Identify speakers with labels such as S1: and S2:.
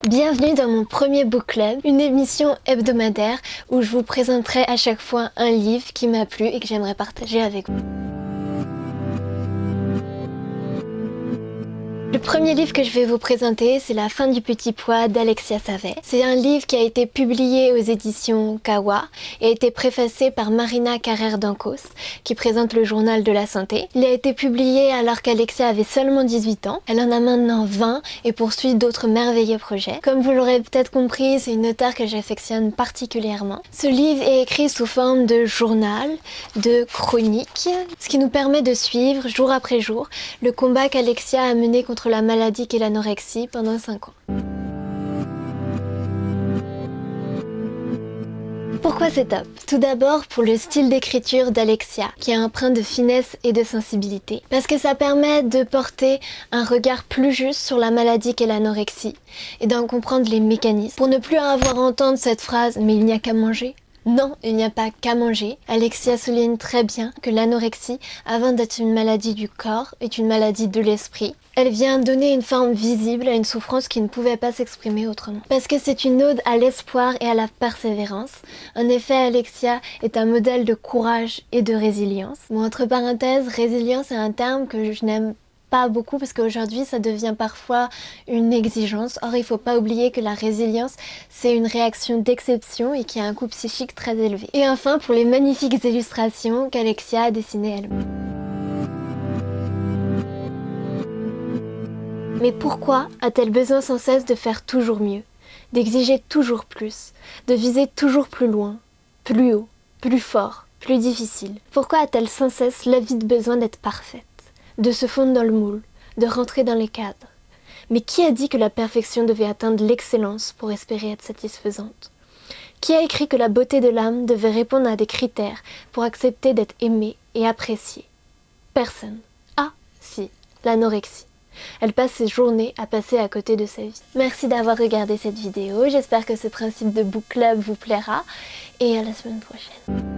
S1: Bienvenue dans mon premier book club, une émission hebdomadaire où je vous présenterai à chaque fois un livre qui m'a plu et que j'aimerais partager avec vous. Le premier livre que je vais vous présenter, c'est La fin du petit pois d'Alexia Savet. C'est un livre qui a été publié aux éditions Kawa et a été préfacé par Marina Carrère-Dancos, qui présente le journal de la santé. Il a été publié alors qu'Alexia avait seulement 18 ans. Elle en a maintenant 20 et poursuit d'autres merveilleux projets. Comme vous l'aurez peut-être compris, c'est une auteure que j'affectionne particulièrement. Ce livre est écrit sous forme de journal, de chronique, ce qui nous permet de suivre jour après jour le combat qu'Alexia a mené contre la maladie qu'est l'anorexie pendant 5 ans. Pourquoi c'est top? Tout d'abord pour le style d'écriture d'Alexia, qui a empreint de finesse et de sensibilité. Parce que ça permet de porter un regard plus juste sur la maladie qu'est l'anorexie et d'en comprendre les mécanismes. Pour ne plus avoir à entendre cette phrase « mais il n'y a qu'à manger ». Non, il n'y a pas qu'à manger. Alexia souligne très bien que l'anorexie, avant d'être une maladie du corps, est une maladie de l'esprit. Elle vient donner une forme visible à une souffrance qui ne pouvait pas s'exprimer autrement. Parce que c'est une ode à l'espoir et à la persévérance. En effet, Alexia est un modèle de courage et de résilience. Bon, entre parenthèses, résilience est un terme que je n'aime pas beaucoup parce qu'aujourd'hui ça devient parfois une exigence. Or il faut pas oublier que la résilience c'est une réaction d'exception et qui a un coût psychique très élevé. Et enfin pour les magnifiques illustrations qu'Alexia a dessinées elle-même. Mais pourquoi a-t-elle besoin sans cesse de faire toujours mieux, d'exiger toujours plus, de viser toujours plus loin, plus haut, plus fort, plus difficile? Pourquoi a-t-elle sans cesse l'avide besoin d'être parfaite, de se fondre dans le moule, de rentrer dans les cadres? Mais qui a dit que la perfection devait atteindre l'excellence pour espérer être satisfaisante? Qui a écrit que la beauté de l'âme devait répondre à des critères pour accepter d'être aimée et appréciée? Personne. Ah, si, l'anorexie. Elle passe ses journées à passer à côté de sa vie. Merci d'avoir regardé cette vidéo, j'espère que ce principe de book club vous plaira et à la semaine prochaine.